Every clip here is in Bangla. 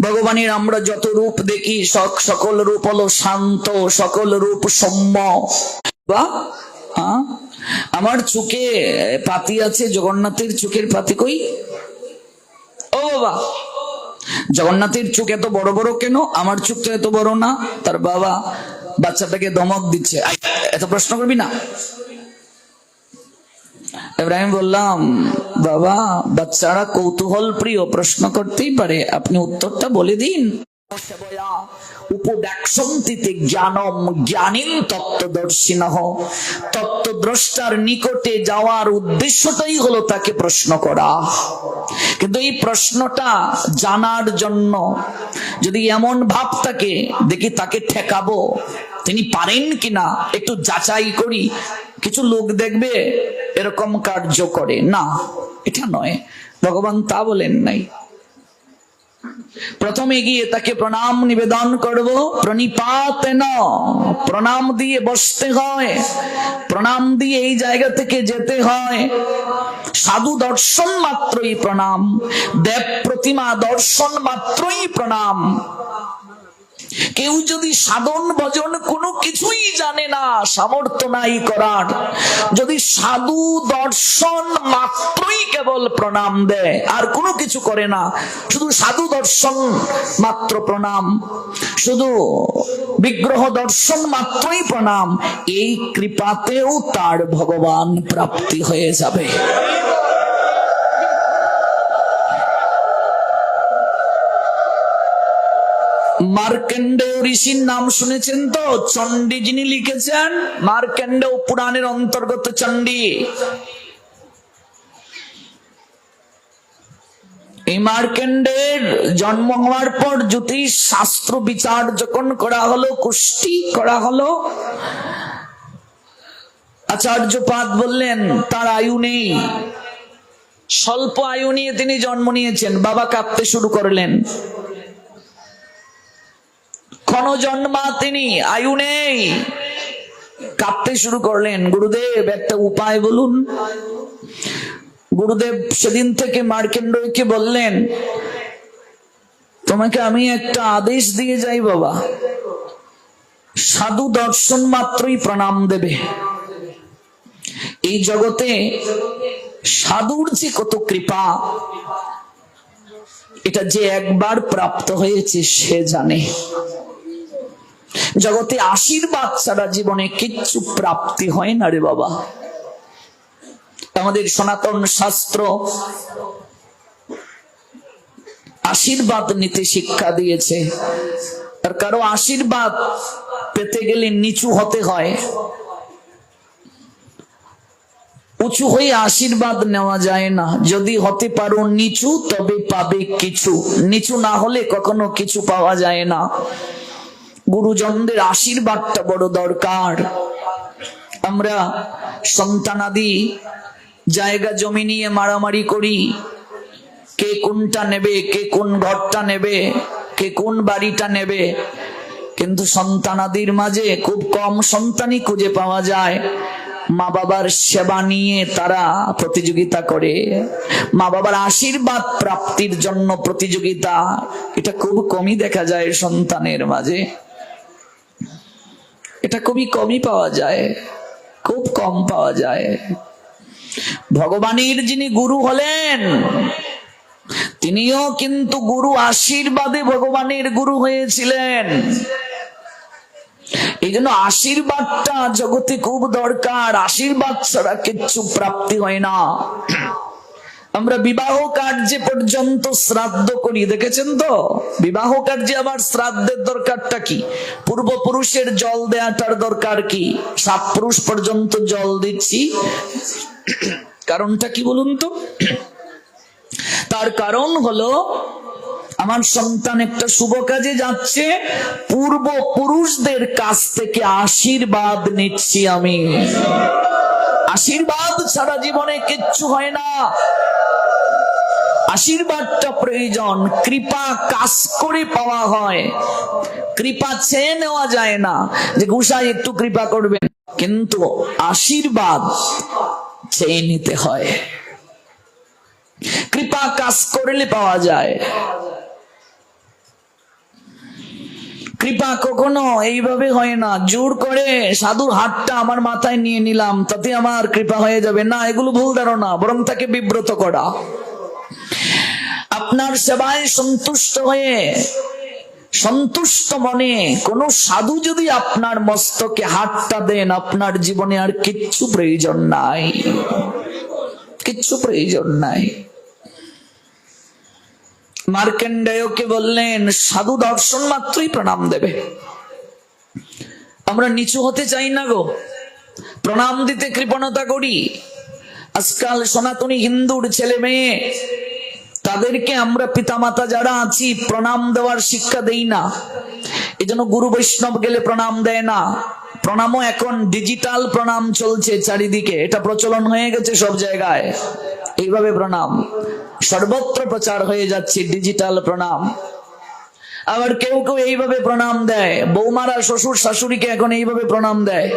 ভগবানের আমরা যত রূপ দেখি সকল রূপ হলো শান্ত, সকল রূপ সৌম্য। বা আমার চোখে পাতি আছে, জগন্নাথের চোখের পাতি কই? ও বাবা, জগন্নাথের চোখ এত বড় বড় কেন, আমার চোখ তো এত বড় না? তার বাবা বাচ্চাটাকে ধমক দিচ্ছে, এত প্রশ্ন করবি না। এবার আমি বললাম, বাবা বাচ্চারা কৌতূহল প্রিয়, প্রশ্ন করতেই পারে, আপনি উত্তরটা বলে দিন। উপদেক্ষন্তিতে জ্ঞানম জ্ঞানীন তত্ত্বদর্শিনঃ, তত্ত্বদ্রষ্টার নিকটে যাওয়ার উদ্দেশ্যটাই হলো তাকে প্রশ্ন করা। কিন্তু এই প্রশ্নটা জানার জন্য যদি এমন ভাব থাকে, দেখি তাকে ঠেকাবো, তিনি পারেন কিনা একটু যাচাই করি, কিছু লোক দেখবে এরকম কার্য করে না, এটা নয়। ভগবান তা বলেন নাই। প্রথমে গিয়ে তাকে প্রণাম নিবেদন করব, প্রণিপাতেন, প্রণাম দিয়ে বসতে হয়, প্রণাম দিয়ে এই জায়গা থেকে যেতে হয়। সাধু দর্শন মাত্রই প্রণাম, দেব প্রতিমা দর্শন মাত্রই প্রণাম। কেউ যদি সাধন ভজন কোনো কিছুই জানে না, সামর্থ্য নাই করার, যদি সাধু দর্শন মাত্রই কেবল প্রণাম দেয়, আর কোনো কিছু করে না, শুধু সাধু দর্শন মাত্র প্রণাম, শুধু বিগ্রহ দর্শন মাত্রই প্রণাম, এই কৃপাতেও তার ভগবান প্রাপ্তি হয়ে যাবে। মার্কেন্ডেয় ঋষির নাম শুনেছেন তো? চণ্ডী যিনি লিখেছেন, মার্কেন্ডেয় পুরাণের অন্তর্গত চণ্ডী। এই মার্কেন্ডের জন্ম হওয়ার পর জ্যোতিষ শাস্ত্র বিচার যখন করা হলো, কুষ্টি করা হলো, আচার্যপাদ বললেন তার আয়ু নেই, স্বল্প আয়ু নিয়ে তিনি জন্ম নিয়েছেন। বাবা কাঁদতে শুরু করলেন, জন্মা তিনি, আয়ু নেই, কাঁদতে শুরু করলেন। গুরুদেব একটা উপায় বলুন। গুরুদেব সেদিন থেকে মার্কেন্ডয়কে বললেন, তোমাকে আমি একটা আদেশ দিয়ে যাই বাবা, সাধু দর্শন মাত্রই প্রণাম দেবে। এই জগতে সাধুর যে কত কৃপা, এটা যে একবার প্রাপ্ত হয়েছে সে জানে। জগতে আশীর্বাদ ছাড়া জীবনে কিচ্ছু প্রাপ্তি হয় না রে বাবা। আমাদের সনাতন শাস্ত্র আশীর্বাদ নিতে শিক্ষা দিয়েছে। আর কারো আশীর্বাদ পেতে গেলে নিচু হতে হয়, উঁচু হয়ে আশীর্বাদ নেওয়া যায় না। যদি হতে পারো নিচু, তবে পাবে কিছু, নিচু না হলে কখনো কিছু পাওয়া যায় না। গুরুজনদের আশীর্বাদটা বড় দরকার। আমরা সন্তানাদি জায়গা জমি নিয়ে মারামারি করি, কে কোনটা নেবে, কে কোন ঘরটা নেবে, কে কোন বাড়িটা নেবে, কিন্তু সন্তানাদির মাঝে খুব কম সন্তানই খুঁজে পাওয়া যায় মা বাবার সেবা নিয়ে তারা প্রতিযোগিতা করে, মা বাবার আশীর্বাদ প্রাপ্তির জন্য প্রতিযোগিতা, এটা খুব কমই দেখা যায় সন্তানের মাঝে। এটা খুবই কমই পাওয়া যায়, খুব কম পাওয়া যায়। ভগবানের যিনি গুরু হলেন, তিনিও কিন্তু গুরু আশীর্বাদে ভগবানের গুরু হয়েছিলেন। এই জন্য আশীর্বাদটা জগতে খুব দরকার। আশীর্বাদ ছাড়া কিচ্ছু প্রাপ্তি হয় না। আমরা বিবাহ কার্যে পর্যন্ত শ্রাদ্ধ করি, দেখেছেন তো? বিবাহ কার্যে আবার শ্রাদ্ধের দরকারটা কি? পূর্বপুরুষের জল দেওয়াটার দরকার কি? 7 পুরুষ পর্যন্ত জল দিচ্ছি, কারণটা কি বলুন তো? তার কারণ হলো, আমার সন্তান একটা শুভ কাজে যাচ্ছে, পূর্বপুরুষদের কাছ থেকে আশীর্বাদ নিচ্ছি আমি। আশীর্বাদ ছাড়া জীবনে কিচ্ছু হয় না। আশীর্বাদটা প্রয়োজন, কৃপা কাজ করে পাওয়া হয়, কৃপা চেয়ে নেওয়া যায় না যে গোসাই একটু কৃপা করবেন, কিন্তু আশীর্বাদ চেয়ে নিতে হয়। কৃপা কাজ করলে পাওয়া যায়। কৃপা কখনো এইভাবে হয় না, জোর করে সাধুর হাতটা আমার মাথায় নিয়ে নিলাম তাতে আমার কৃপা হয়ে যাবে না, এগুলো ভুল ধারণা, বরং তাকে বিব্রত করা। আপনার সেবায় সন্তুষ্ট হয়ে সন্তুষ্ট মনে কোন সাধু যদি আপনার মস্তকে হাতটা দেন, আপনার জীবনে আর কিচ্ছু প্রয়োজন নাই, কিচ্ছু প্রয়োজন নাই। মার্কেন্ডেয়কে বললেন সাধু দর্শন মাত্রই প্রণাম দেবে। আমরা নিচু হতে চাই না গো, প্রণাম দিতে কৃপণতা করি। আজকাল সনাতনী হিন্দুর ছেলে মেয়ে, তাদেরকে আমরা পিতামাতা যারা আছি প্রণাম দেওয়ার শিক্ষা দেই না। এই জন্য গুরু বৈষ্ণব গেলে প্রণাম দেয় না। প্রণামও এখন ডিজিটাল প্রণাম চলছে চারিদিকে, এটা প্রচলন হয়ে গেছে সব জায়গায়। এইভাবে প্রণাম সর্বত্র প্রচার হয়ে যাচ্ছে, ডিজিটাল প্রণাম। আবার কেউ কেউ এইভাবে প্রণাম দেয়, বৌমারা শ্বশুর শাশুড়িকে এখন এইভাবে প্রণাম দেয়।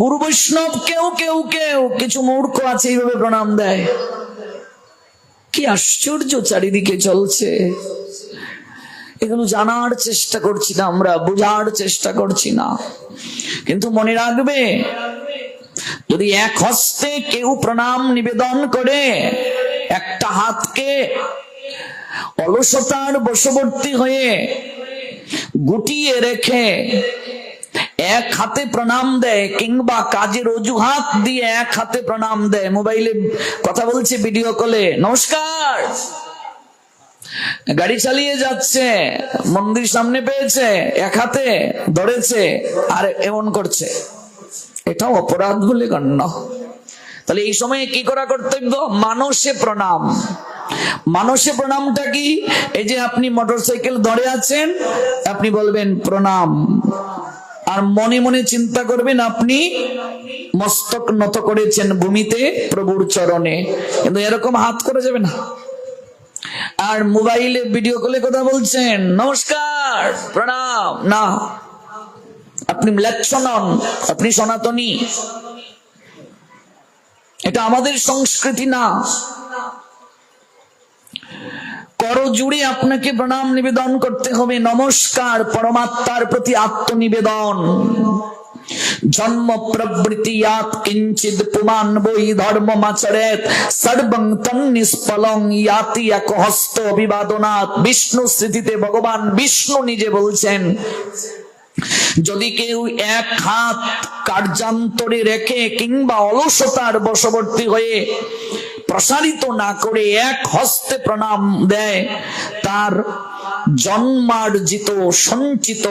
গুরু বৈষ্ণব কেউ কেউ কেউ কিছু মূর্খ আছে এইভাবে প্রণাম দেয়। কি আশ্চর্য চারিদিকে চলছে, এগুলো জানার চেষ্টা করছি না আমরা, বোঝার চেষ্টা করছি না। কিন্তু মনে রাখবে, যদি এক হস্তে কেউ প্রণাম নিবেদন করে, একটা হাতকে অলসতার বশবর্তী হয়ে গুটিয়ে রেখে এক হাতে প্রণাম দেয়, কিংবা কাজের অজুহাত দিয়ে এক হাতে প্রণাম দেয়, মোবাইলে কথা বলছে ভিডিও কলে, নমস্কার, গাড়ি চালিয়ে যাচ্ছে, মন্দির সামনে পেয়েছে, এক হাতে ধরেছে আর এমন করছে, এটাও অপরাধ বলে গণ্য। তাহলে এই সময়ে কি করা কর্তব্য? মানসে প্রণাম। মানসে প্রণামটা কি? এই যে আপনি মোটরসাইকেল ধরে আছেন, আপনি বলবেন প্রণাম, আর মনে মনে চিন্তা করবেন আপনি মস্তক নত করেছেন ভূমিতে প্রভুর চরণে, কিন্তু এরকম হাত করা যাবে না। আর মোবাইলে ভিডিও কলে কথা বলছেন, নমস্কার প্রণাম, না, আপনি ম্লেচ্ছ নন, আপনি সনাতনী। এটা আমাদের সংস্কৃতি না। কর জুড়ে আপনাকে প্রণাম নিবেদন করতে হবে, নমস্কার, পরমাত্মার প্রতি আত্মনিবেদন। জন্ম প্রবৃত্তিয়াৎ কিঞ্চিদ পুমান বৈ ধর্মমাচরেৎ সর্বং তন্নিষ্ফলং ইয়াতি একহস্ত অভিবাদনাৎ। বিষ্ণু স্মৃতিতে ভগবান বিষ্ণু নিজে বলছেন, যদি কেউ এক হাত কার্যান্তরে রেখে কিংবা অলসতার বশবর্তী হয়ে প্রসারিত না করে এক হস্তে প্রণাম দেয়, তার জন্মার্জিত সঞ্চিত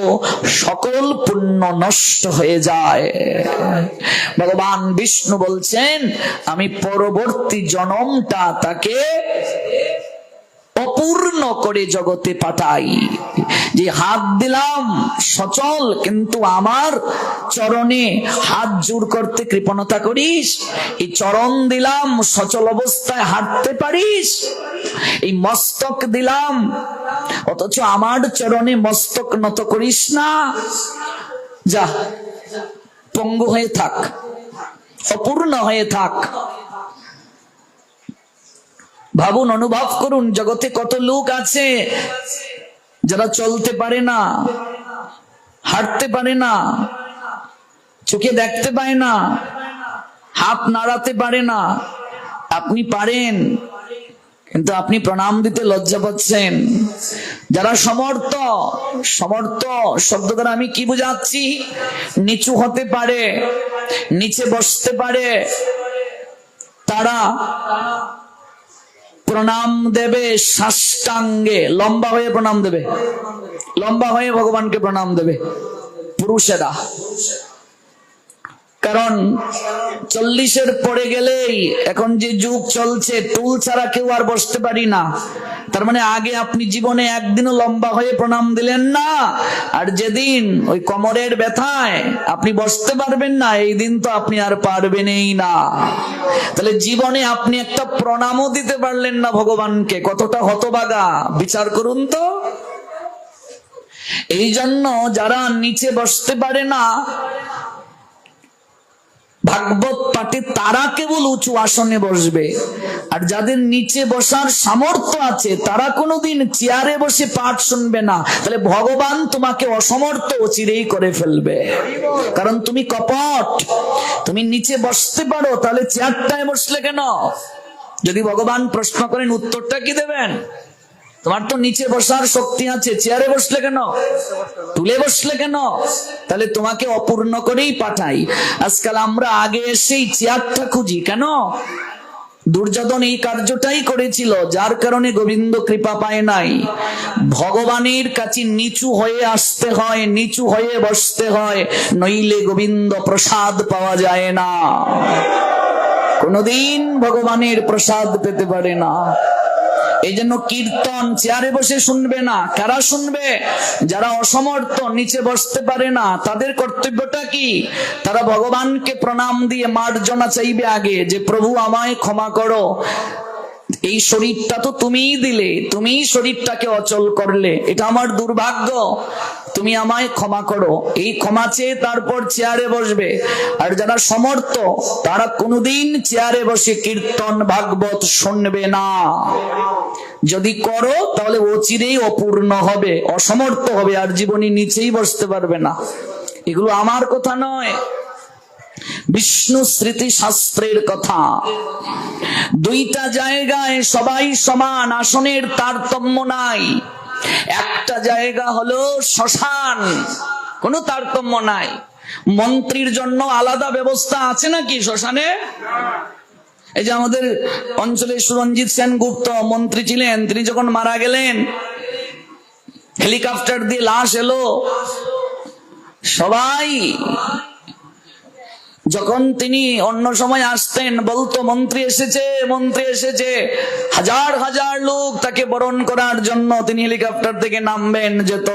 সকল পুণ্য নষ্ট হয়ে যায়। ভগবান বিষ্ণু বলছেন, আমি পরবর্তী জন্মটা তাকে অপূর্ণ করে জগতে পাঠাই। যে হাত দিলাম সচল, কিন্তু আমার চরণে হাত জোর করতে কৃপণতা করিস। এই চরণ দিলাম সচল অবস্থায় হাঁটতে পারিস। এই মস্তক দিলাম, অথচ আমার চরণে মস্তক নত করিস না। যা, পঙ্গু হয়ে থাক, অপূর্ণ হয়ে থাক। ভাবুন, অনুভব করুন, জগতে কত লোক আছে যারা চলতে পারে না, হাঁটতে পারে না, চোখে দেখতে পায় না, হাত নাড়াতে পারে না। আপনি পারেন, কিন্তু আপনি প্রণাম দিতে লজ্জা পাচ্ছেন। যারা সমর্থ, সমর্থ শব্দ দ্বারা আমি কি বোঝাচ্ছি? নিচু হতে পারে, নিচে বসতে পারে, তারা প্রণাম দেবে সাষ্টাঙ্গে, লম্বা হয়ে প্রণাম দেবে, লম্বা হয়ে ভগবানকে প্রণাম দেবে পুরুষেরা। কারণ 40-এর পরে গেলেই এখন যে যুগ চলছে, টুল ছাড়া কেউ আর বসতে পারি না। তার মানে আগে আপনি জীবনে একদিনও লম্বা হয়ে প্রণাম দিলেন না, আর যেদিন ওই কোমরের ব্যথায় আপনি বসতে পারবেন না, এই দিন তো আপনি আর পারবেনই না। তাহলে জীবনে আপনি একটা প্রণামও দিতে পারলেন না ভগবানকে, কতটা হতভাগা বিচার করুন তো। এই জন্য যারা নিচে বসতে পারে না, ভাগবত পাঠে তারা কেবল উঁচু আসনে বসবে, আর যাদের নিচে বসার সামর্থ্য আছে তারা কোনোদিন চেয়ারে বসে পাঠ শুনবে না। তাহলে ভগবান তোমাকে অসমর্থ চিরেই করে ফেলবে, কারণ তুমি কপট। তুমি নিচে বসতে পারো, তাহলে চেয়ারটায় বসলে কেন? যদি ভগবান প্রশ্ন করেন উত্তরটা কি দেবেন? তোমার তো নিচে বসার শক্তি আছে, চেয়ারে বসলে কেন? তুলে বসলে কেন? তাহলে তোমাকে অপূর্ণ করেই পাঠাই। আজকাল আমরা আগে এসেই চেয়ারটা খুঁজি কেন? দুর্যোধন এই কার্যটাই করেছিল, যার কারণে গোবিন্দ কৃপা পায় নাই। ভগবানের কাছে নিচু হয়ে আসতে হয়, নিচু হয়ে বসতে হয়, নইলে গোবিন্দ প্রসাদ পাওয়া যায় না। কোনদিন ভগবানের প্রসাদ পেতে পারে না। এই জন্য কীর্তন চেয়ারে বসে শুনবে না। কারা শুনবে? যারা অসমর্থ, নিচে বসতে পারে না। তাদের কর্তব্যটা কি? তারা ভগবানকে প্রণাম দিয়ে মার্জনা চাইবে আগে, যে প্রভু আমায় ক্ষমা করো, এই শরীরটা তো তুমিই দিলে, তুমিই শরীরটাকে অচল করলে, এটা আমার দুর্ভাগ্য, তুমি আমায় ক্ষমা করো। এই ক্ষমা চেয়ে তারপর চেয়ারে বসবে। আর যারা সমর্থ তারা কোনোদিন চেয়ারে বসে কীর্তন ভাগবত শুনবে না। যদি করো তাহলে অচিরেই অপূর্ণ হবে, অসমর্থ হবে, আর জীবনে নিচেই বসতে পারবে না। এগুলো আমার কথা নয়, বিষ্ণু স্মৃতি শাস্ত্রের কথা। দুইটা জায়গায় সবাই সমান, আসনের তারতম্য নাই। একটা জায়গা হলো শ্মশান, কোনো তারতম্য নাই। মন্ত্রীর জন্য আলাদা ব্যবস্থা আছে নাকি শ্মশানে? এই যে আমাদের অঞ্চলে সুরঞ্জিত সেনগুপ্ত মন্ত্রী ছিলেন, তিনি যখন মারা গেলেন, হেলিকপ্টার দিয়ে লাশ এলো, সবাই যখন তিনি অন্য সময় আসতেন বলতো মন্ত্রী এসেছে, মন্ত্রী এসেছে, হাজার হাজার লোক তাকে বরণ করার জন্য তিনি হেলিকপ্টার থেকে নামবেন যেত।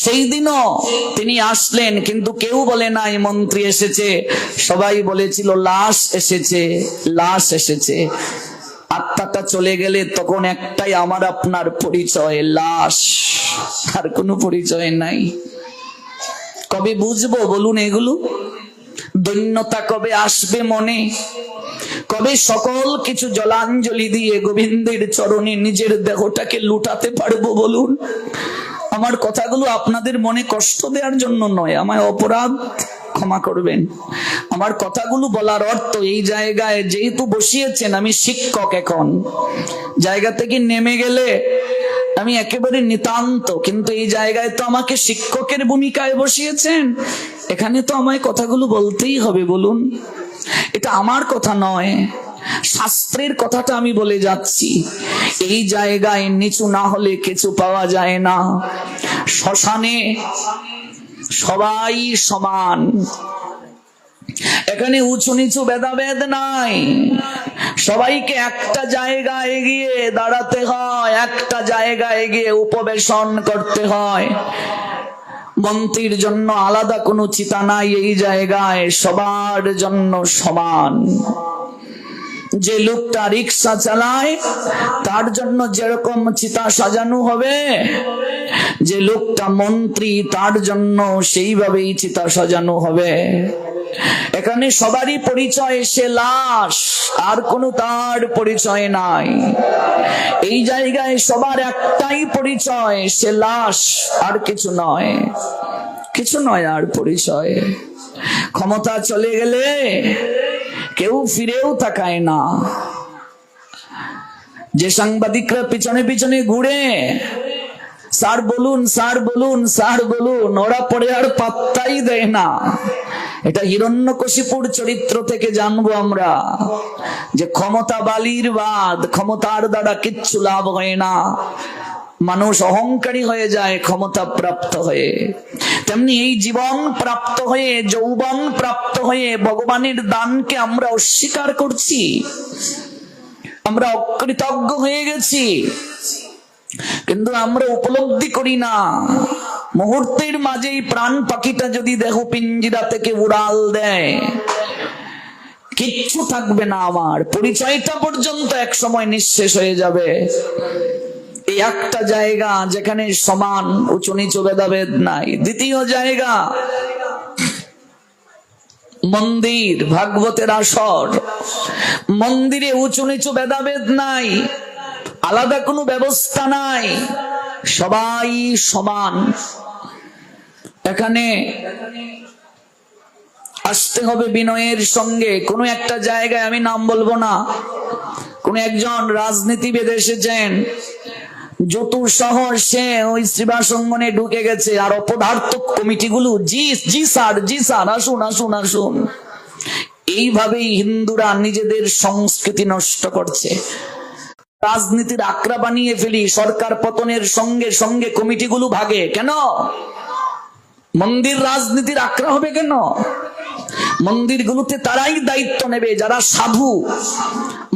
সেই দিনও তিনি আসলেন, কিন্তু কেউ বলে নাই মন্ত্রী এসেছে, সবাই বলেছিল লাশ এসেছে, লাশ এসেছে। আত্মাটা চলে গেলে তখন একটাই আমার আপনার পরিচয়, লাশ, আর কোনো পরিচয় নাই। কবে বুঝবো বলুন এগুলো? দৈন্যতা কবে আসবে মনে? কবে সকল কিছু জলাঞ্জলি দিয়ে গোবিন্দের চরণে নিজের দেহটাকে লুটাতে পারবো বলুন? আমার কথাগুলো আপনাদের মনে কষ্ট দেওয়ার জন্য নয়, আমায় অপরাধ ক্ষমা করবেন। আমার কথাগুলো বলার অর্থ, এই জায়গায় যেহেতু বসিয়েছেন, আমি শিক্ষক, এখন জায়গা থেকে নেমে গেলে আমি একেবারে নিতান্ত, কিন্তু এই জায়গায় তো আমাকে শিক্ষকের ভূমিকায় বসিয়েছেন, এখানে তো আমায় কথাগুলো বলতেই হবে বলুন। এটা আমার কথা নয়, শাস্ত্রের কথাটা আমি বলে যাচ্ছি। এই জায়গায় নিচু না হলে কিছু পাওয়া যায় না। শ্মশানে সবাই সমান, এখানে উঁচু নিচু ভেদাভেদ নাই। সবাইকে একটা জায়গায় গিয়ে দাঁড়াতে হয়, একটা জায়গায় গিয়ে উপবেশন করতে হয়। মন্ত্রীর জন্য আলাদা কোনো চিতা নাই, এই জায়গায় সবার জন্য সমান। যে লোকটা রিক্সা চালায় তার জন্য যেরকম চিতা সাজানো হবে, যে লোকটা মন্ত্রী তার জন্য সেইভাবেই চিতা সাজানো হবে। এখানে সবারই পরিচয় সে লাশ, আর কোনো তার পরিচয় নাই। এই জায়গায় সবার একটাই পরিচয়, সে লাশ, আর কিছু নয়, কিছু নয় আর পরিচয়। ক্ষমতা চলে গেলে কেউ ফিরেও তাকায় না। যে সাংবাদিকরা পিছনে পিছনে ঘুরে স্যার বলুন, স্যার বলুন, স্যার বলুন, ওরা পরে আর পাত্তাই দেয় না। এটা হিরণ্যকশিপুর চরিত্র থেকে জানবো আমরা, যে ক্ষমতা বালির বাদ, ক্ষমতার দ্বারা কিচ্ছু লাভ হয় না। মানুষ অহংকারী হয়ে যায় ক্ষমতা প্রাপ্ত হয়ে। তেমনি এই জীবন প্রাপ্ত হয়ে, যৌবন প্রাপ্ত হয়ে ভগবানের দানকে আমরা অস্বীকার করছি, আমরা অকৃতজ্ঞ হয়ে গেছি, কিন্তু আমরা উপলব্ধি করি না। মুহূর্তের মাঝেই প্রাণ পাখিটা যদি দেহ পিঞ্জিরা থেকে উড়াল দেয়, কিচ্ছু থাকবে না, আমার পরিচয়টা পর্যন্ত এক সময় নিঃশেষ হয়ে যাবে। এই একটা জায়গা যেখানে সমান, উঁচু নিচু ভেদাভেদ নাই। দ্বিতীয় জায়গা, মন্দির, ভাগবতের আসর, মন্দিরে উঁচু নিচু ভেদাভেদ নাই, আলাদা কোনো ব্যবস্থা নাই, সবাই সমান। এখানে আসতে হবে বিনয়ের সঙ্গে। কোনো একটা জায়গায়, আমি নাম বলবো না, কোন একজন রাজনীতিবিদ এসেছেন, যতুর শহর, সে ওই শ্রীবাস অঙ্গনে ঢুকে গেছে, আর অপদার্থ কমিটিগুলো জি জি স্যার, জি স্যার, আসুন আসুন আসুন। এইভাবেই হিন্দুরা নিজেদের সংস্কৃতি নষ্ট করছে। রাজনীতির আকড়া বানিয়ে ফেলি, সরকার পতনের সঙ্গে সঙ্গে কমিটিগুলো ভাগে। কেন? মন্দির রাজনীতির আকড়া হবে কেন? মন্দিরগুলোতে তারাই দায়িত্ব নেবে যারা সাধু,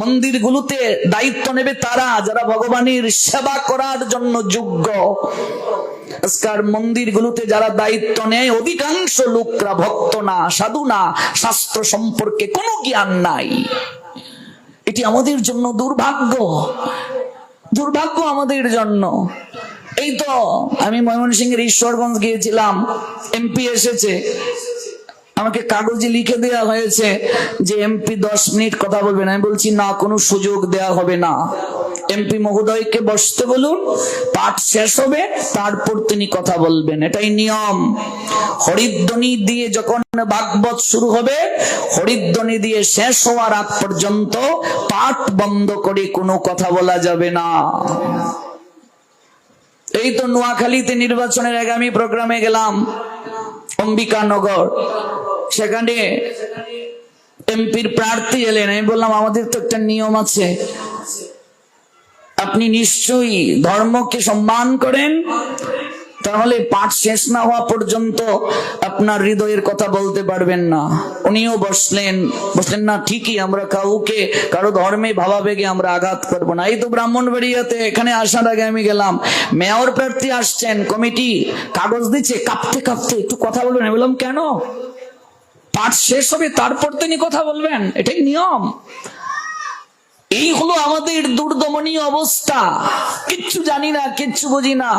মন্দিরগুলোতে দায়িত্ব নেবে তারা যারা ভগবানের সেবা করার জন্য যোগ্য। আজকাল মন্দিরগুলোতে যারা দায়িত্ব নেয় অধিকাংশ লোকরা ভক্ত না, সাধু না, শাস্ত্র সম্পর্কে কোনো জ্ঞান নাই। এটি আমাদের জন্য দুর্ভাগ্য, দুর্ভাগ্য আমাদের জন্য। এই তো আমি ময়মনসিংহের ঈশ্বরগঞ্জ গিয়েছিলাম, এমপি এসেছে, আমাকে কাগজে লিখে দেওয়া হয়েছে যে এমপি 10 মিনিট কথা বলবেন। আমি বলছি না, কোনো সুযোগ দেয়া হবে না। এমপি মহোদয়কে বসতে বলুন, পাঠ শেষ হবে তারপর তিনি কথা বলবেন, এটাই নিয়ম। হরিধ্বনি দিয়ে যখন ভাগবত শুরু হবে, হরিধ্বনি দিয়ে শেষ হওয়ার আগ পর্যন্ত পাঠ বন্ধ করে কোনো কথা বলা যাবে না। এই তো নোয়াখালীতে নির্বাচনের আগে আমি প্রোগ্রামে গেলাম, অম্বিকানগর, সেখানে এমপির প্রার্থী এলেন। আমি বললাম আমাদের তো একটা নিয়ম আছে, আপনি নিশ্চয়ই ধর্মকে সম্মান করেন, তাহলে পাঠ শেষ না হওয়া পর্যন্ত আপনার হৃদয়ের কথা বলতে পারবেন না। উনিও বসলেন না, ঠিকই, আমরা কাউকে কারো ধর্মে ভাবাবেগে আমরা আঘাত করবো না। এই তো ব্রাহ্মণবাড়িয়াতে এখানে আসার আগে আমি গেলাম, মেয়র প্রার্থী আসছেন, কমিটি কাগজ দিচ্ছে, কাঁপতে কাঁপতে একটু কথা বলবেন। আমি বললাম কেন? পাঠ শেষ হবে তারপর তিনি কথা বলবেন, এটাই নিয়ম। এই হলো আমাদের দুর্দমনীয় অবস্থা, কিচ্ছু জানি না, কিচ্ছু বুঝি না।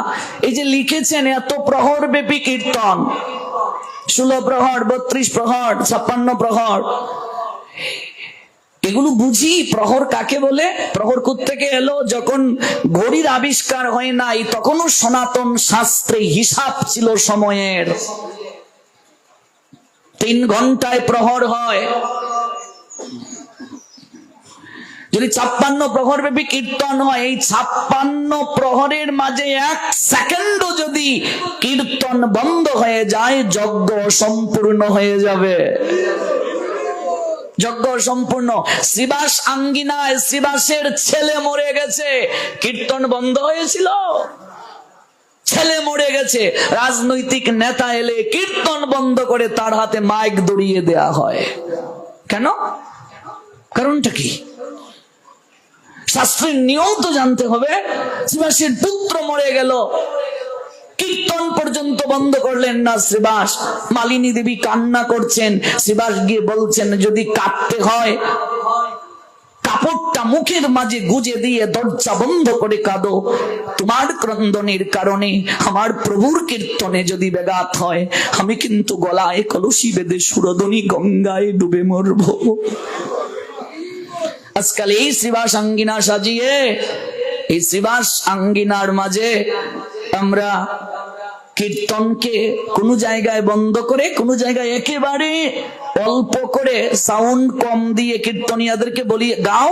এই যে লিখেছেন এত প্রহর ব্যাপী কীর্তন, 16 প্রহর, 32 প্রহর, 56 প্রহর, এগুলো বুঝি। প্রহর কাকে বলে? প্রহর কোত্থেকে এলো? যখন ঘড়ির আবিষ্কার হয় নাই তখনও সনাতন শাস্ত্রে হিসাব ছিল সময়ের। 3 ঘন্টায় প্রহর হয়। যদি 56 প্রহর ব্যাপী কীর্তন হয়, এই 56 প্রহরের মাঝে 1 সেকেন্ডও যদি কীর্তন বন্ধ হয়ে যায়, যজ্ঞ সম্পূর্ণ হয়ে যাবে। যজ্ঞ সম্পূর্ণ। শ্রীবাস আঙ্গিনায় শ্রীবাসের ছেলে মরে গেছে, কীর্তন বন্ধ হয়েছিল? ছেলে মরে গেছে, রাজনৈতিক নেতা এলে কীর্তন বন্ধ করে তার হাতে মাইক ধরিয়ে দেয়া হয়। কেন? কারণটা কি? শাস্ত্রের নিয়ম তো জানতে হবে। শ্রীবাসের পুত্র মরে গেল, কীর্তন পর্যন্ত বন্ধ করলেন না শ্রীবাস। মালিনী দেবী কান্না করছেন, শ্রীবাস গিয়ে বলছেন যদি কাঁদতে হয় কাপড়টা মুখের মাঝে গুজে দিয়ে দরজা বন্ধ করে কাঁদো। তোমার ক্রন্দনের কারণে আমার প্রভুর কীর্তনে যদি ব্যাঘাত হয়, আমি কিন্তু গলায় কলসি বেঁধে সুরধ্বনি গঙ্গায় ডুবে মরব। আজকাল এই শ্রীবাস আঙ্গিনা সাজিয়ে, এই শ্রীবাস আঙ্গিনার মাঝে আমরা কীর্তনকে কোন জায়গায় বন্ধ করে, কোন জায়গায় একেবারে অল্প করে সাউন্ড কম দিয়ে কীর্তনিয়াদেরকে বলি গাও,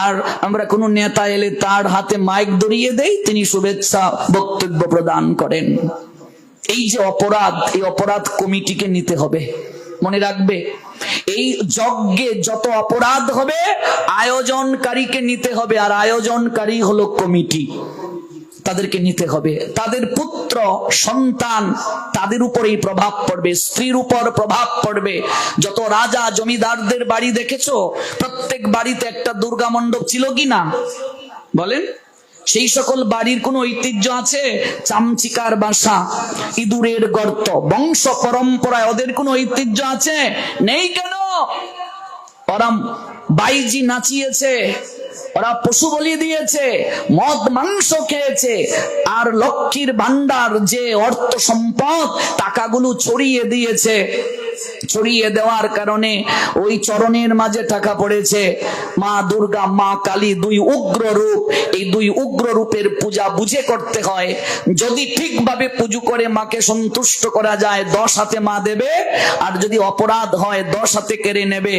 আর আমরা কোন নেতা এলে তার হাতে মাইক ধরিয়ে দেই, তিনি শুভেচ্ছা বক্তব্য প্রদান করেন। এই যে অপরাধ, এই অপরাধ কমিটিকে নিতে হবে। মনে রাখবে, এই যজ্ঞে যত অপরাধ হবে আয়োজনকারীকে নিতে হবে, আর আয়োজনকারী হলো কমিটি, তাদেরকে নিতে হবে। তাদের পুত্র সন্তান, তাদের উপরেই প্রভাব পড়বে, স্ত্রীর উপর প্রভাব পড়বে। যত রাজা জমিদারদের বাড়ি দেখেছো, প্রত্যেক বাড়িতে একটা দুর্গা মণ্ডপ ছিল কি না? বলেন, সেই সকল বাড়ির কোন ঐতিহ্য আছে? চামচিকার বাসা, ইঁদুরের গর্ত, বংশ পরম্পরায় ওদের কোন ঐতিহ্য আছে? নেই। কেন? ওরা বাইজি নাচিয়েছে, ওরা পশু বলি দিয়েছে, মদ মাংস খেয়েছে, আর লক্ষ্মীর ভান্ডার যে অর্থ সম্পদ টাকাগুলো ছড়িয়ে দিয়েছে। ছড়িয়ে দেওয়ার কারণে ওই চরণের মাঝে টাকা পড়েছে। মা দুর্গা, মা কালী, দুই উগ্র রূপ। এই দুই উগ্র রূপের পূজা বুঝে করতে হয়। যদি ঠিকভাবে পুজো করে মাকে সন্তুষ্ট করা যায়, 10 হাতে মা দেবে। আর যদি অপরাধ হয় 10 হাতে কেড়ে নেবে।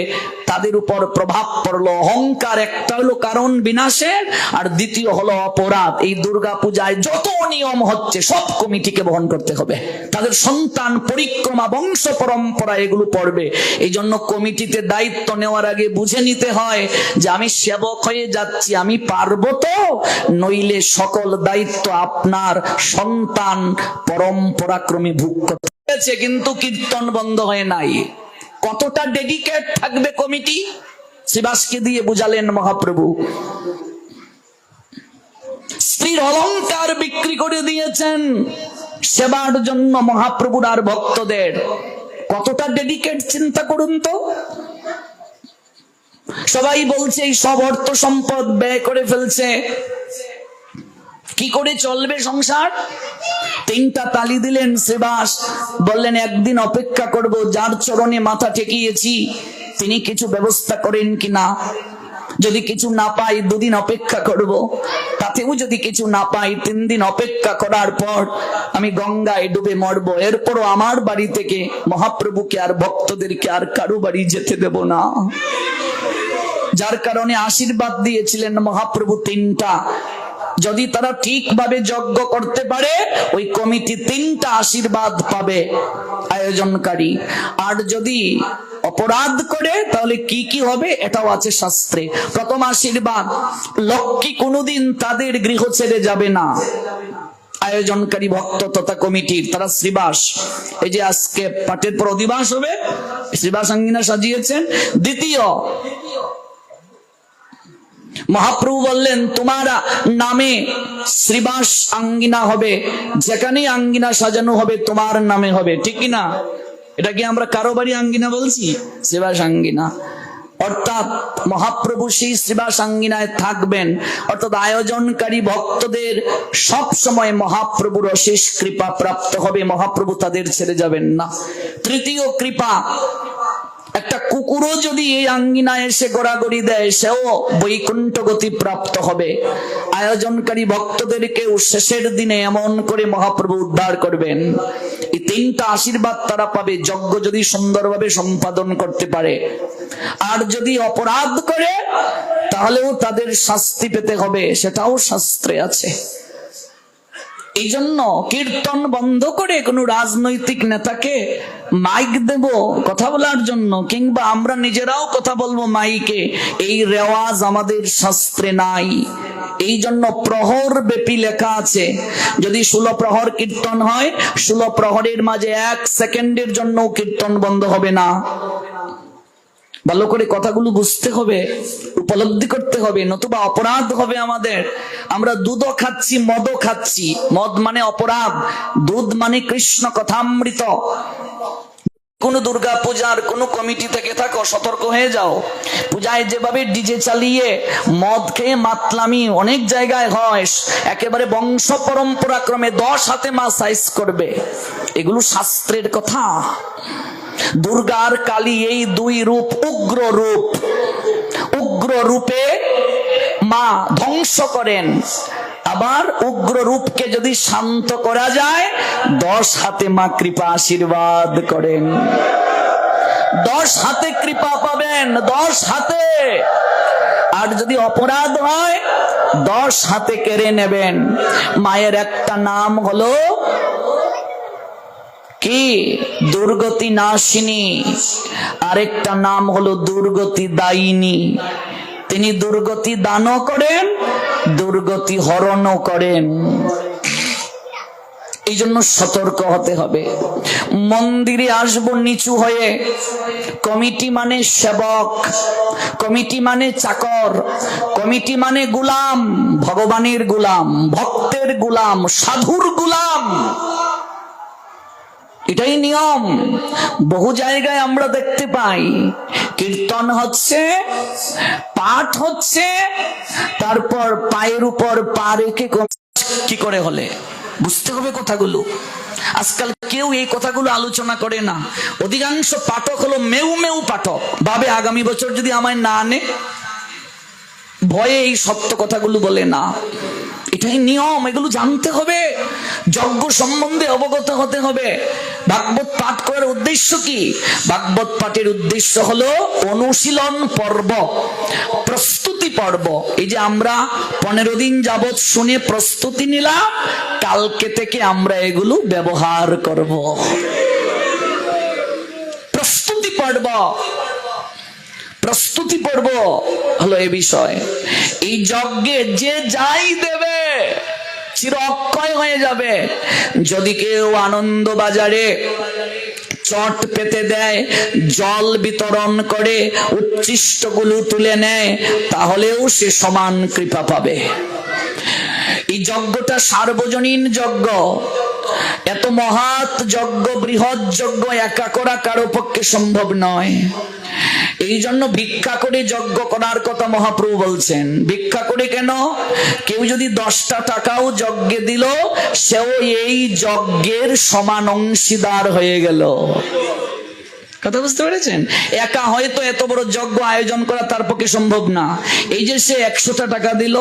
তাদের উপর প্রভাব পড়লো। অহংকার একটা হলো কারণ বিনাশের, আর দ্বিতীয় হলো অপরাধ। এই দুর্গা পূজায় যত নিয়ম হচ্ছে সব কমিটিকে বহন করতে হবে। তাদের সন্তান, পরিক্রমা, বংশ পরম্পরা এগুলো পড়বে। এই জন্য কমিটিতে দায়িত্ব নেওয়ার আগে বুঝে নিতে হয় যে আমি সেবক হয়ে যাচ্ছি, আমি পারবো তো, নইলে সকল দায়িত্ব আপনার সন্তান পরম্পরাক্রমে ভোগ করতে হয়েছে। কিন্তু কীর্তন বন্ধ হয় নাই। কতটা ডেডিকেট থাকবে কমিটি, শ্রীবাসকে দিয়ে বুঝালেন মহাপ্রভু। স্ত্রীর অলংকার বিক্রি করে দিয়েছেন সেবার জন্য মহাপ্রভুর আর ভক্তদের। কতটা ডেডিকেট চিন্তা করুন তো। সবাই বলছে এই সব অর্থ সম্পদ ব্যয় করে ফেলছে, কি করে চলবে সংসার? 3টা তালি দিলেন শ্রীবাস, বললেন একদিন অপেক্ষা করব, যার চরণে মাথা ঠেকিয়েছি তিনি কিছু ব্যবস্থা করেন কিনা। যদি কিছু না পাই 2 দিন অপেক্ষা করব, তাতেও যদি কিছু না পাই 3 দিন অপেক্ষা করার পর আমি গঙ্গায় ডুবে মরবো। এরপরও আমার বাড়ি থেকে মহাপ্রভুকে আর ভক্তদেরকে আর কারো বাড়ি যেতে দেব না। যার কারণে আশীর্বাদ দিয়েছিলেন মহাপ্রভু 3টা। যদি তারা ঠিকভাবে যজ্ঞ করতে পারে ওই কমিটি 3টা আশীর্বাদ পাবে আয়োজনকারী। আর যদি অপরাধ করে তাহলে কি কি হবে এটাও আছে শাস্ত্রে। প্রথম আশীর্বাদ, লক্ষ্মী কোনোদিন তাদের গৃহ ছেড়ে যাবে না। আয়োজনকারী ভক্ত তথা কমিটির, তারা শ্রীবাস। এই যে আজকে পাঠের পর অধিবাস হবে, শ্রীবাস আঙ্গিনা সাজিয়েছেন। দ্বিতীয়, মহাপ্রভু বললেন তোমার নামে শ্রীবাস আঙ্গিনা হবে, যেখানেই আঙ্গিনা সাজানো হবে তোমার নামে হবে। ঠিক কিনা? এটা কি আমরা কারো বাড়ি আঙ্গিনা বলছি? শ্রীবাস আঙ্গিনা। অর্থাৎ মহাপ্রভু সেই শ্রীবাস আঙ্গিনায় থাকবেন। অর্থাৎ আয়োজনকারী ভক্তদের সব সময় মহাপ্রভুর অশেষ কৃপা প্রাপ্ত হবে, মহাপ্রভু তাদের ছেড়ে যাবেন না। তৃতীয় কৃপা, একটা কুকুরও যদি এই আঙ্গিনায় এসে গড়াগড়ি দেয় সেও বৈকুণ্ঠ গতি প্রাপ্ত হবে। আয়োজনকারী ভক্তদেরকেও শেষের দিনে এমন করে মহাপ্রভু উদ্ধার করবেন। এই 3টা আশীর্বাদ তারা পাবে যজ্ঞ যদি সুন্দরভাবে সম্পাদন করতে পারে। আর যদি অপরাধ করে তাহলেও তাদের শাস্তি পেতে হবে, সেটাও শাস্ত্রে আছে। এই জন্য কীর্তন বন্ধ করে কোন রাজনৈতিক নেতাকে মাইক দেব কথা বলার জন্য, কিংবা আমরা নিজেরাও কথা বলবো মাইকে, এই রেওয়াজ আমাদের শাস্ত্রে নাই। এই জন্য প্রহর ব্যাপী লেখা আছে, যদি 16 প্রহর কীর্তন হয় 16 প্রহরের মাঝে 1 সেকেন্ডের জন্য কীর্তন বন্ধ হবে না। ভালো করে কথাগুলো বুঝতে হবে, উপলব্ধি করতে হবে, নতুবা অপরাধ হবে আমাদের। আমরা দুধও খাচ্ছি, মদও খাচ্ছি। মদ মানে অপরাধ, দুধ মানে কৃষ্ণ কথামৃত। কোন দুর্গা পূজার কোন কমিটি থেকে থাকো, সতর্ক হয়ে যাও। পূজায় যেভাবে ডিজে চালিয়ে মদ খেয়ে মাতলামি অনেক জায়গায় হয়, একেবারে বংশ পরম্পরা ক্রমে 10 হাতে মা সাইজ করবে, এগুলো শাস্ত্রের কথা। দুর্গা আর কালী এই 2 রূপ উগ্র রূপ। উগ্র রূপে মা ধ্বংস করেন, আবার উগ্র রূপকে যদি শান্ত করা যায় 10 হাতে মা কৃপা আশীর্বাদ করেন। 10 হাতে কৃপা পাবেন, 10 হাতে। আর যদি অপরাধ হয় 10 হাতে কেড়ে নেবেন। মায়ের একটা নাম হলো কি? দুর্গতি নাশিনী। আরেকটা নাম হলো দুর্গতি দায়িনী। তিনি দুর্গতি দানও করেন, দুর্গতি হরণও করেন। এই জন্য সতর্ক হতে হবে। মন্দিরে আসবো নিচু হয়ে। কমিটি মানে সেবক, কমিটি মানে চাকর, কমিটি মানে গোলাম, ভগবানের গোলাম, ভক্তের গোলাম, সাধুর গোলাম। এটাই নিয়ম। বহু জায়গায় আমরা দেখতে পাই কীর্তন হচ্ছে, পাঠ হচ্ছে, তারপর পায়ের উপর পা রেখে কি করে হলে বুঝতে হবে কথাগুলো। আজকাল কেউ এই কথাগুলো আলোচনা করে না। অধিকাংশ পাঠক হলো মেউ মেউ পাঠক, ভাবে আগামী বছর যদি আমায় না আনে, ভয়ে এই সত্য কথাগুলো বলে না। এটাই নিয়ম, এগুলো জানতে হবে। যজ্ঞ সম্বন্ধে অবগত হতে হবে। ভাগবত পাঠ করার উদ্দেশ্য কি? ভাগবত পাঠের উদ্দেশ্য হলো অনুশীলন পর্ব, প্রস্তুতি পর্ব। এই যে আমরা 15 দিন যাবত শুনে প্রস্তুতি নিলাম, কালকে থেকে আমরা এগুলো ব্যবহার করব। প্রস্তুতি পর্ব, প্রস্তুতি পর্ব হলো এ বিষয়। এই যজ্ঞে যে যাই দেবে চির অক্ষয় হয়ে যাবে। যদি কেউ আনন্দ বাজারে চট পেতে দেয়, জল বিতরণ করে, উচ্ছিষ্টগুলো তুলে নেয়, তাহলেও সে সমান কৃপা পাবে। এই যজ্ঞটা সার্বজনীন যজ্ঞ। এত মহৎ যজ্ঞ, বৃহৎ যজ্ঞ একা করা কারো পক্ষে সম্ভব নয়। এই জন্য ভিক্ষা করে যজ্ঞ করার কথা মহাপ্রভু বলছেন। ভিক্ষা করে কেন? কেউ যদি 10টা টাকাও যজ্ঞে দিল, সেও এই যজ্ঞের সমান অংশীদার হয়ে গেল। কথা বুঝতে পেরেছেন? একা হয়তো এত বড় যজ্ঞ আয়োজন করা তার পক্ষে সম্ভব না। এই যে সে 100টা টাকা দিল,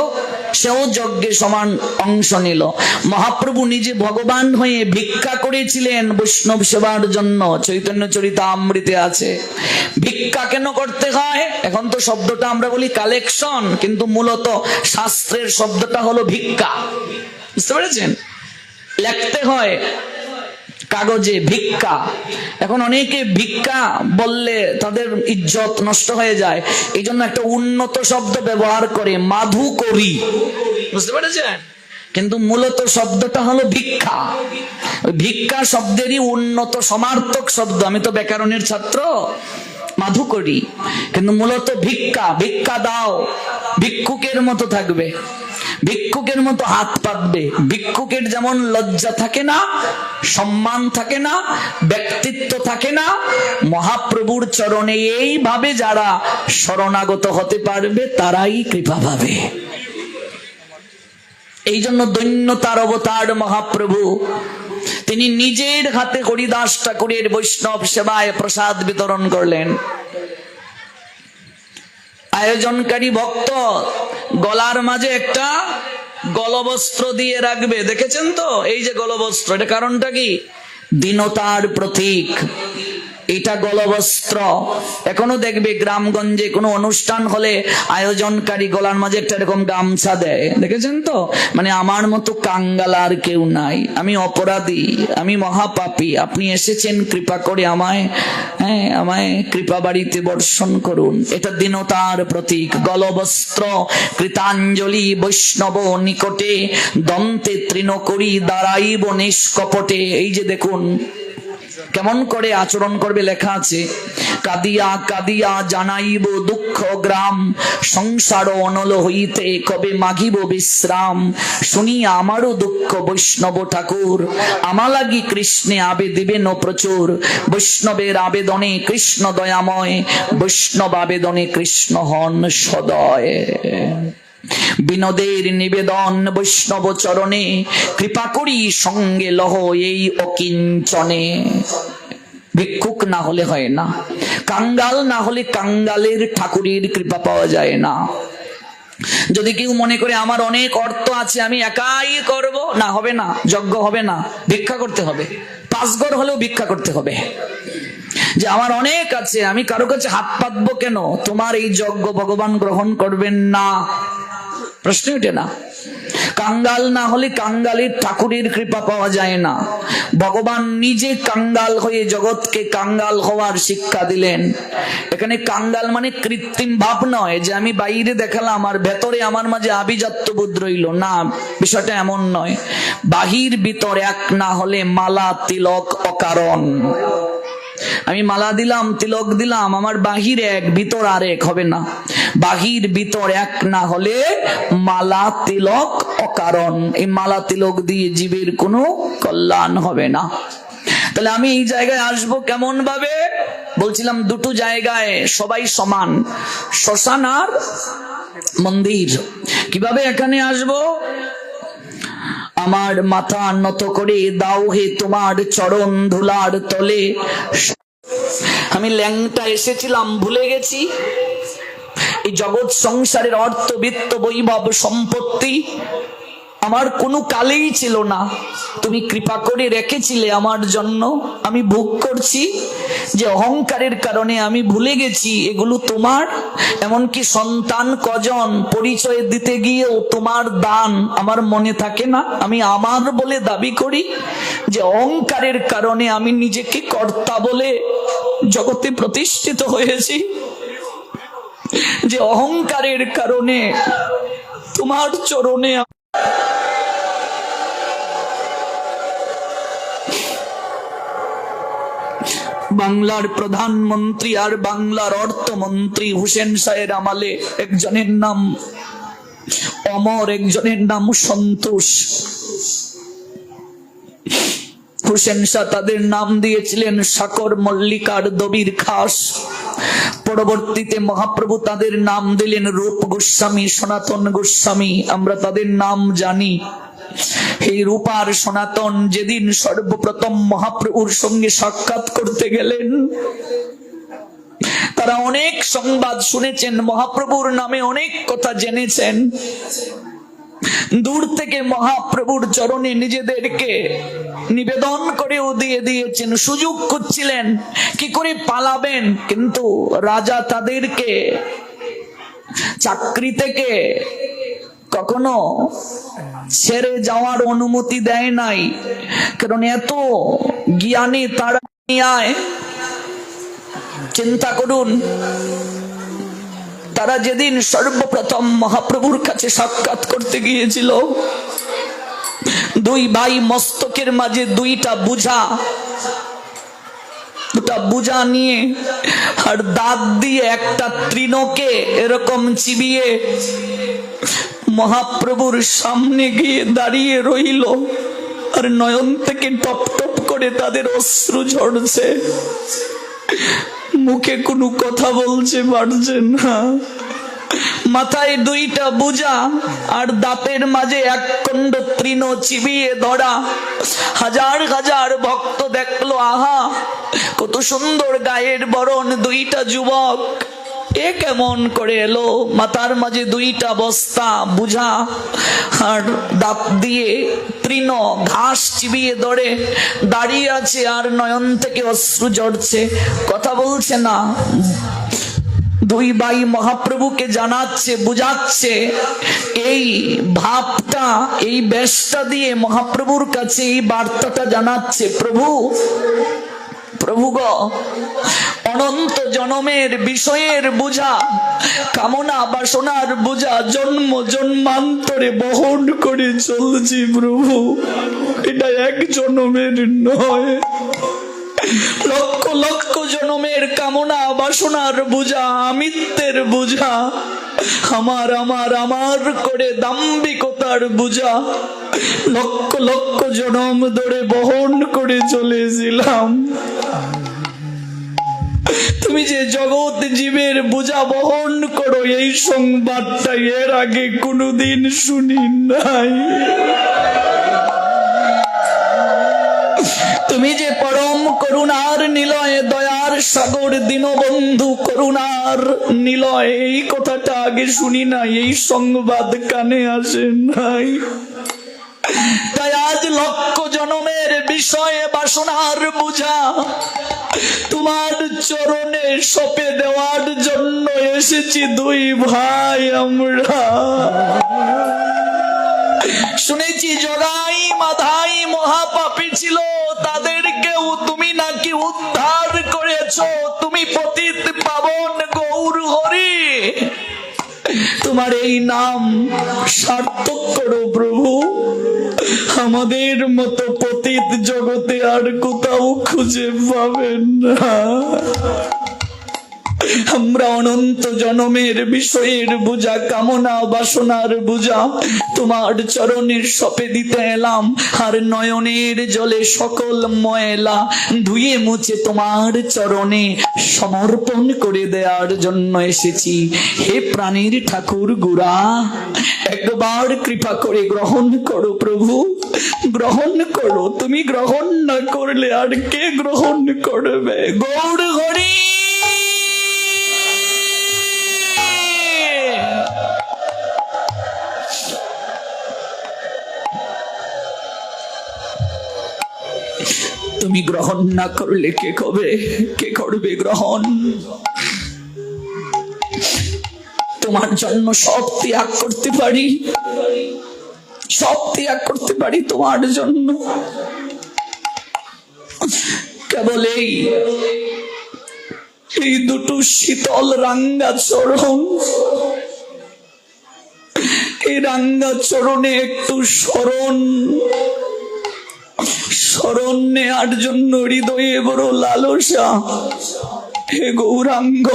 সেও যজ্ঞে সমান অংশ নিল। মহাপ্রভু নিজে ভগবান হয়ে ভিক্ষা করেছিলেন বৈষ্ণব সেবার জন্য, চৈতন্য চরিতামৃতে আছে। ভিক্ষা কেন করতে হয়? এখন তো শব্দটা আমরা বলি কালেকশন, কিন্তু মূলত শাস্ত্রের শব্দটা হলো ভিক্ষা। বুঝতে পেরেছেন? লিখতে হয় কাগজে ভিক্ষা। এখন অনেকে ভিক্ষা বললে তাদের ইজ্জত নষ্ট হয়ে যায়, এই জন্য একটা উন্নত শব্দ ব্যবহার করে, মাধু করি। বুঝতে পেরেছেন? কিন্তু মূলত শব্দটা হলো ভিক্ষা। ভিক্ষা শব্দেরই উন্নত সমার্থক শব্দ। আমি তো ব্যাকরণের ছাত্র, মাধু করি, কিন্তু মূলত ভিক্ষা। ভিক্ষা দাও, ভিক্ষুকের মতো থাকবে, ভিক্ষুকের মতো হাত পাতবে। ভিক্ষুকের যেমন লজ্জা থাকে না, সম্মান থাকে না, ব্যক্তিত্ব থাকে না, মহাপ্রভুর চরণে এইভাবে যারা শরণাগত হতে পারবে তারাই কৃপা পাবে। এই জন্য দৈন্যতার অবতার মহাপ্রভু, তিনি নিজের হাতে হরিদাস ঠাকুরের বৈষ্ণব সেবায় প্রসাদ বিতরণ করলেন। আয়োজনকারী ভক্ত গলার মাঝে একটা গলবস্ত্র দিয়ে রাখবে, দেখেছেন তো? এই যে গলবস্ত্র, এটা কারণটা কি? দীনতার প্রতীক। এটা গলবস্ত্র। এখনো দেখবে গ্রামগঞ্জে কোনো অনুষ্ঠান হলে আয়োজনকারী গলার মাঝে একটা এরকম গামছা দেয়, দেখেছেন তো? মানে আমার মতো কাঙ্গাল আর কেউ নাই, আমি অপরাধী, আমি মহাপাপী, আপনি এসেছেন কৃপা করে আমায়, আমায় কৃপা বাড়িতে বর্ষণ করুন। এটা দীনতার প্রতীক। গলবস্ত্র কৃতাঞ্জলি বৈষ্ণব নিকটে, দন্তে তৃণ করি দাঁড়াইব নিষ্কপটে। এই যে দেখুন কেমন করে আচরণ করবে, লেখা আছে, কাদিয়া কাদিয়া জানাইব দুঃখ গ্রাম, সংসার অনল হইতে কবে মাগিব বিশ্রাম। শুনিয়া আমারও দুঃখ বৈষ্ণব ঠাকুর, আমা লাগি কৃষ্ণে আবে দিবেন প্রচুর। বৈষ্ণবের আবেদনে কৃষ্ণ দয়াময়, বৈষ্ণব আবেদনে কৃষ্ণ হন সদয়। বিনোদের নিবেদন বৈষ্ণব চরণে, কৃপা করি সঙ্গে লহ এই অকিঞ্চনে। ভিক্ষুক না হলে হয় না, কাঙ্গাল না হলে কাঙ্গালের ঠাকুরের কৃপা পাওয়া যায় না। যদি কেউ মনে করে আমার অনেক অর্থ আছে, আমি একাই করব, না, হবে না, যজ্ঞ হবে না, ভিক্ষা করতে হবে। 5 ঘর হলেও ভিক্ষা করতে হবে। যে আমার অনেক আছে, আমি কারো কাছে হাত পাতবো কেন? তোমার এই যজ্ঞ ভগবান গ্রহণ করবেন না, প্রশ্ন ওঠে না। কাঙ্গাল না হলে কাঙ্গালের ঠাকুরের কৃপা পাওয়া যায় না। ভগবান নিজে কাঙ্গাল হয়ে জগৎকে কাঙ্গাল হওয়ার শিক্ষা দিলেন। এখানে কাঙ্গাল মানে কৃত্রিম ভাব নয়, যে আমি বাইরে দেখালাম আর ভেতরে আমার মাঝে আভিজাত্য বোধ রইল না, বিষয়টা এমন নয়। বাহির ভিতর এক না হলে মালা তিলক অকারণ। আমি মালা দিলাম, তিলক দিলাম, আমার বাহির এক ভিতর আরেক হবে না। বাহির ভিতর এক না হলে মালা তিলক অকারণ। এই মালা তিলক দিয়ে জীবের কোনো কল্যাণ হবে না। তাহলে আমি এই জায়গায় আসবো কেমন ভাবে? বলছিলাম দুটো জায়গায় সবাই সমান, শ্মশান আর মন্দির। কিভাবে এখানে আসবো? আমার মাথা নত করে দাও হে তোমার চরণ ধুলার তলে। আমি ল্যাংটা এসেছিলাম, ভুলে গেছি এই জগৎ সংসারের অর্থ বিত্ত বৈভব সম্পত্তি আমার কোনো কালেই ছিল না, তুমি কৃপা করে রেখেছিলে আমার জন্য। আমি ভোগ করছি যে অহংকারের কারণে আমি ভুলে গেছি এগুলো তোমার। এমনকি সন্তান কজন পরিচয় দিতে গিয়েও তোমার দান আমার মনে থাকে না। আমি আমার বলে দাবি করি যে অহংকারের কারণে আমি নিজেকে কর্তা বলে জগতে প্রতিষ্ঠিত হয়েছি, যে অহংকারের কারণে তোমার চরণে। বাংলার প্রধানমন্ত্রী আর বাংলার অর্থমন্ত্রী হুসেন শাহের আমলে একজনের নাম অমর, একজনের নাম সন্তোষ। হুসেন শাহ তাদের নাম দিয়েছিলেন সাকর মল্লিকার দবির খাস। পরবর্তীতে মহাপ্রভু তাদের নাম দিলেন রূপ গোস্বামী, সনাতন গোস্বামী। আমরা তাদের নাম জানি। এই রূপার সনাতন যেদিন সর্বপ্রথম মহাপ্রভুর সঙ্গে সাক্ষাৎ করতে গেলেন, তারা অনেক সংবাদ শুনেছেন, মহাপ্রভুর নামে অনেক কথা জেনেছেন। দূর থেকে মহাপ্রভুর চরণে নিজেদেরকে নিবেদন করেও দিয়ে দিয়েছেন। সুযোগ খুঁজছিলেন কি করে পালাবেন, কিন্তু রাজা তাদেরকে চাকরি থেকে কখনো ছেড়ে যাওয়ার অনুমতি দেয় নাই, কারণ এত জ্ঞানী তারা। চিন্তা করুন, তারা যেদিন সর্বপ্রথম মহাপ্রভুর কাছে সাক্ষাৎ করতে গিয়েছিল, দুই ভাই মস্তকের মাঝে দুইটা বুঝা নিয়ে আর দাঁত দিয়ে একটা তৃণকে এরকম চিবিয়ে মহাপ্রভুর সামনে গিয়ে দাঁড়িয়ে রইল, আর নয়ন থেকে টপ টপ করে তাদের অশ্রু ঝরছে। মুখে কোনো কথা বলছে পারছে না, মাথায় দুইটা বুঝা আর দাঁতের মাঝে এক খণ্ড তৃণ চিবিয়ে ধরা। হাজার হাজার ভক্ত দেখলো, আহা কত সুন্দর গায়ের বরণ দুইটা যুবক, এ কেমন করে এলো? মাথার মাঝে দুইটা বস্তা বুঝা আর দাঁত দিয়ে তৃণ ঘাস চিবিয়ে ধরে দাঁড়িয়ে আছে, আর নয়ন থেকে অশ্রু ঝরছে, কথা বলছে না। দুই ভাই মহাপ্রভুকে জানাচ্ছে, বুঝাচ্ছে, এই ভাবটা, এই বেশটা দিয়ে মহাপ্রভুর কাছে এই বার্তাটা জানাচ্ছে, প্রভু গো, অনন্ত জনমের বিষয়ের বুঝা, কামনা বাসনার বুঝা জন্ম জন্মান্তরে বহন করে চলছি প্রভু। এটা এক জনমের নয়, লক্ষ লক্ষ জনমের কামনা বাসনার বুঝা, আমিত্বের বুঝা, আমার আমার আমার করে দাম্ভিকতার বুঝা লক্ষ লক্ষ জনম ধরে বহন করে চলেছিলাম। তুমি যে জগৎ জীবের বোঝা বহন করো, এই সংবাদটা এর আগে কোনোদিন শুনি নাই। তুমি যে পরম করুণার নিলয়, দয়ার সাগর, দীনবন্ধু করুণার নিলয়, এই কথাটা আগে শুনি নাই, এই সংবাদ কানে আসে নাই। তাই আজ লক্ষ জনমের বিষয়ে বাসনার বুঝা তোমার চরণে সঁপে দেওয়ার জন্য এসেছি দুই ভাই আমরা। শুনেছি জগাই মাধাই মহাপাপী ছিল, তাদেরকেও তুমি নাকি উদ্ধার করেছো। তুমি পতিত পাবন গৌর হরি, তোমার এই নাম সার্থক করো প্রভু। আমাদের মতো পতিত জগতে আর কোথাও খুঁজে পাবেন না। আমরা অনন্ত জনমের বিষয়ের বোঝা, কামনা বাসনার বোঝা তোমার চরণের সপে দিতে এলাম, আর নয়নের জলে সকল ময়লা ধুয়ে মুছে তোমার চরণে সমর্পণ করে দেওয়ার জন্য এসেছি। হে প্রাণীর ঠাকুর গুড়া, একবার কৃপা করে গ্রহণ করো প্রভু, গ্রহণ করো। তুমি গ্রহণ না করলে আর কে গ্রহণ করবে? গৌর হরি। তুমি গ্রহণ না করলে কে করবে? কে করবে গ্রহণ? তোমার জন্য সব ত্যাগ করতে পারি, সব ত্যাগ করতে পারি তোমার জন্য। কেবল এই দুটো শীতল রাঙ্গা চরণ, এই রাঙ্গা চরণে একটু শরণ নেওয়ার জন্য হৃদয়ে বড় লালসা। হে গৌরাঙ্গ,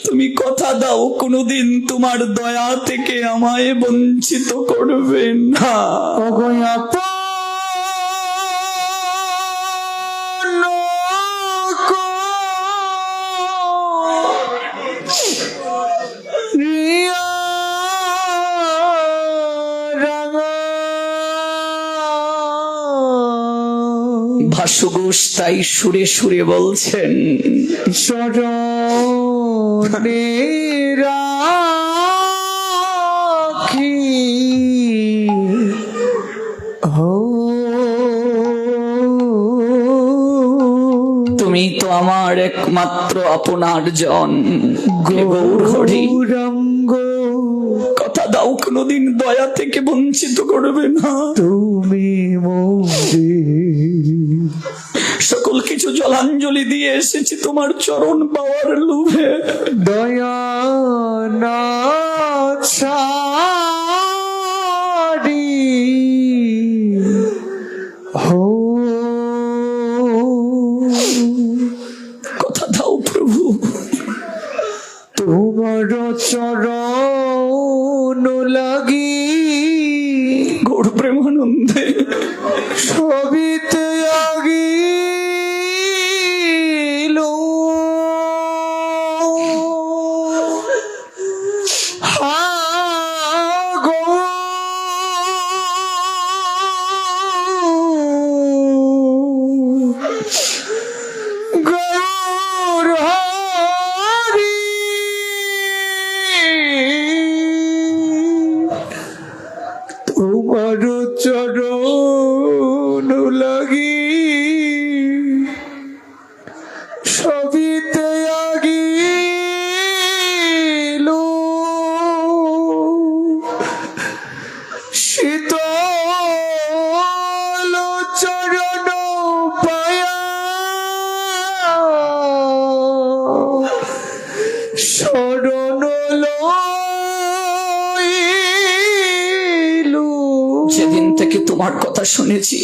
তুমি কথা দাও কোনদিন তোমার দয়া থেকে আমায় বঞ্চিত করবে না। ভাসু ঘোষ তাই সুরে সুরে বলছেন, শরণে রাখি তুমি তো আমার একমাত্র আপনার জন। গৌরাঙ্গ, কথা দাও কোনদিন দয়া থেকে বঞ্চিত করবে না। তুমি সকল কিছু জলাঞ্জলি দিয়ে এসেছি তোমার চরণ পাওয়ার লোভে। দয়া না ছাড়ি কথা দাও প্রভু, তোমার চরণ লাগি গৌর প্রেমানন্দে সবিতে আগি চরণ লাগি সবিতে আগিল শীতল চরণ পায়া শরণ যেদিন থেকে তোমার কথা শুনেছি,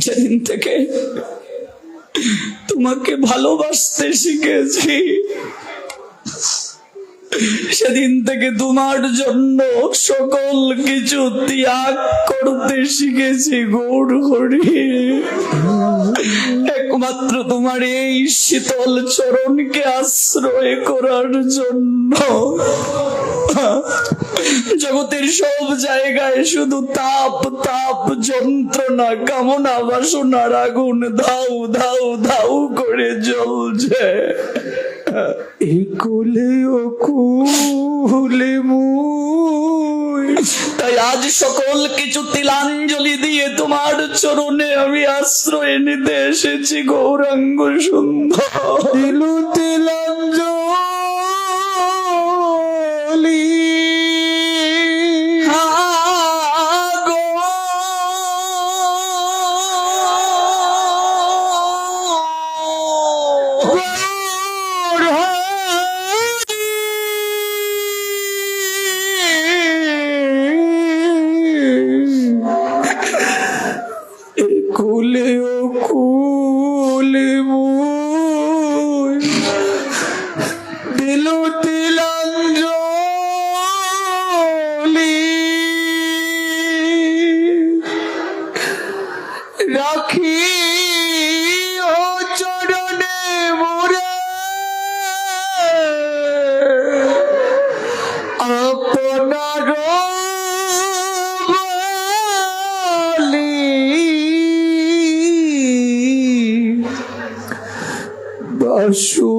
যেদিন থেকে তোমাকে ভালোবাসতে শিখেছি, সেদিন থেকে তোমার জন্য সকল কিছু ত্যাগ করতে শিখেছি। গৌর হরি, একমাত্র তোমার এই শীতল চরণকে আশ্রয় করার জন্য জগতের সব জায়গায় শুধু তাপ তাপ, যন্ত্রণা, কামনা বাসনার আগুন ধাউ ধাউ ধাউ করে জ্বলছে। এই কোলে ও কুলে মুই, তাই আজ সকল কিছু তিলাঞ্জলি দিয়ে তোমার চরণে আমি আশ্রয় নিতে এসেছি। গৌরাঙ্গ সুন্দর, তিলাঞ্জলি কুলে ও কুলে মুই রাখি ও চরণে মোরে আপনার বলি বাসু